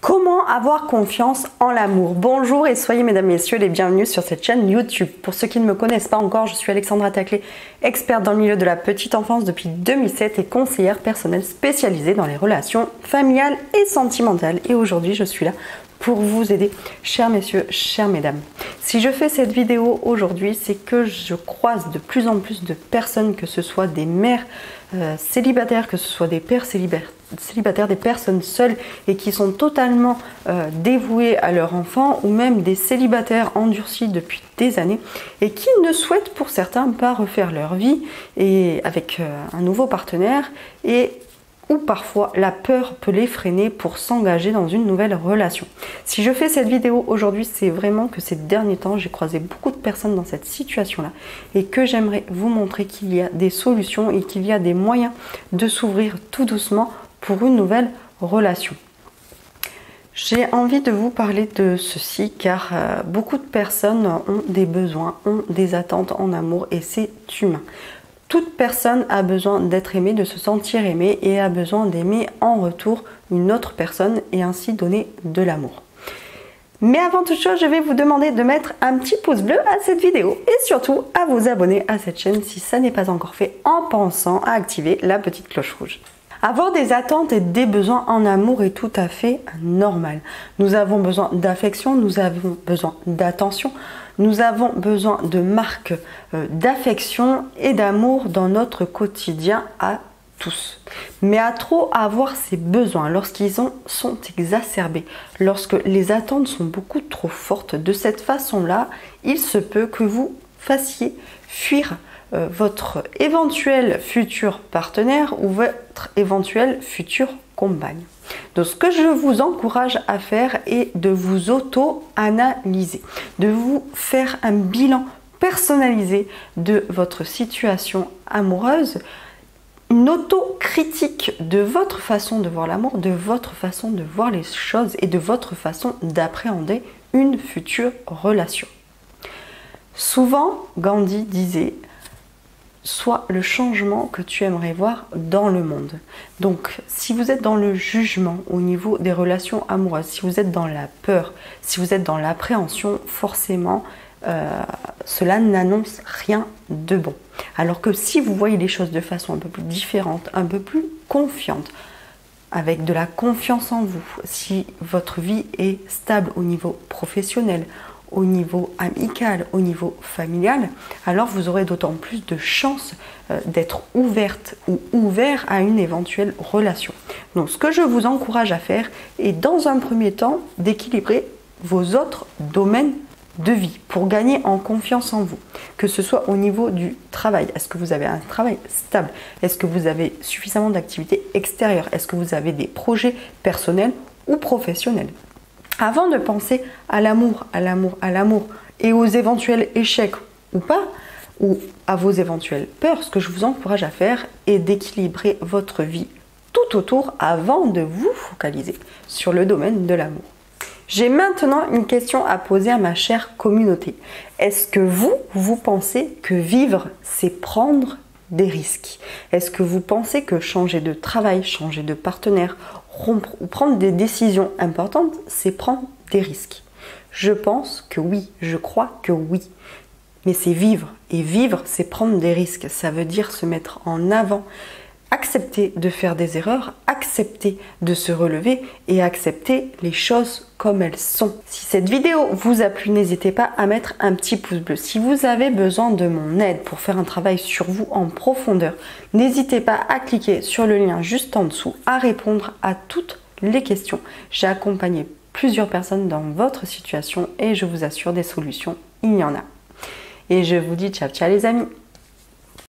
Comment avoir confiance en l'amour? Bonjour et soyez mesdames et messieurs les bienvenus sur cette chaîne YouTube. Pour ceux qui ne me connaissent pas encore, je suis Alexandra Taclé, experte dans le milieu de la petite enfance depuis 2007 et conseillère personnelle spécialisée dans les relations familiales et sentimentales. Et aujourd'hui, je suis là pour vous aider, chers messieurs, chères mesdames. Si je fais cette vidéo aujourd'hui, c'est que je croise de plus en plus de personnes, que ce soit des mères célibataires, que ce soit des pères célibataires, des personnes seules et qui sont totalement dévouées à leur enfant, ou même des célibataires endurcis depuis des années et qui ne souhaitent pour certains pas refaire leur vie et avec un nouveau partenaire, et ou parfois la peur peut les freiner pour s'engager dans une nouvelle relation. Si je fais cette vidéo aujourd'hui, c'est vraiment que ces derniers temps, j'ai croisé beaucoup de personnes dans cette situation-là et que j'aimerais vous montrer qu'il y a des solutions et qu'il y a des moyens de s'ouvrir tout doucement pour une nouvelle relation. J'ai envie de vous parler de ceci car beaucoup de personnes ont des besoins, ont des attentes en amour et c'est humain. Toute personne a besoin d'être aimée, de se sentir aimée et a besoin d'aimer en retour une autre personne et ainsi donner de l'amour. Mais avant toute chose, je vais vous demander de mettre un petit pouce bleu à cette vidéo et surtout à vous abonner à cette chaîne si ça n'est pas encore fait en pensant à activer la petite cloche rouge. Avoir des attentes et des besoins en amour est tout à fait normal. Nous avons besoin d'affection, nous avons besoin d'attention, nous avons besoin de marques d'affection et d'amour dans notre quotidien à tous. Mais à trop avoir ces besoins, lorsqu'ils sont exacerbés, lorsque les attentes sont beaucoup trop fortes, de cette façon-là, il se peut que vous fassiez fuir votre éventuel futur partenaire ou votre éventuelle future compagne. Donc ce que je vous encourage à faire est de vous auto-analyser, de vous faire un bilan personnalisé de votre situation amoureuse, une autocritique de votre façon de voir l'amour, de votre façon de voir les choses et de votre façon d'appréhender une future relation. Souvent, Gandhi disait: sois le changement que tu aimerais voir dans le monde. Donc, si vous êtes dans le jugement au niveau des relations amoureuses, si vous êtes dans la peur, si vous êtes dans l'appréhension, forcément, cela n'annonce rien de bon. Alors que si vous voyez les choses de façon un peu plus différente, un peu plus confiante, avec de la confiance en vous, si votre vie est stable au niveau professionnel, au niveau amical, au niveau familial, alors vous aurez d'autant plus de chances d'être ouverte ou ouvert à une éventuelle relation. Donc ce que je vous encourage à faire est dans un premier temps d'équilibrer vos autres domaines de vie pour gagner en confiance en vous, que ce soit au niveau du travail. Est-ce que vous avez un travail stable? Est-ce que vous avez suffisamment d'activités extérieures? Est-ce que vous avez des projets personnels ou professionnels? Avant de penser à l'amour, et aux éventuels échecs ou pas, ou à vos éventuelles peurs, ce que je vous encourage à faire est d'équilibrer votre vie tout autour avant de vous focaliser sur le domaine de l'amour. J'ai maintenant une question à poser à ma chère communauté. Est-ce que vous pensez que vivre, c'est prendre des risques? Est-ce que vous pensez que changer de travail, changer de partenaire, rompre ou prendre des décisions importantes, c'est prendre des risques? Je pense que oui, je crois que oui. Mais c'est vivre. Et vivre, c'est prendre des risques. Ça veut dire se mettre en avant, accepter de faire des erreurs, accepter de se relever et accepter les choses comme elles sont. Si cette vidéo vous a plu, n'hésitez pas à mettre un petit pouce bleu. Si vous avez besoin de mon aide pour faire un travail sur vous en profondeur, n'hésitez pas à cliquer sur le lien juste en dessous, à répondre à toutes les questions. J'ai accompagné plusieurs personnes dans votre situation et je vous assure des solutions, il y en a. Et je vous dis ciao ciao les amis.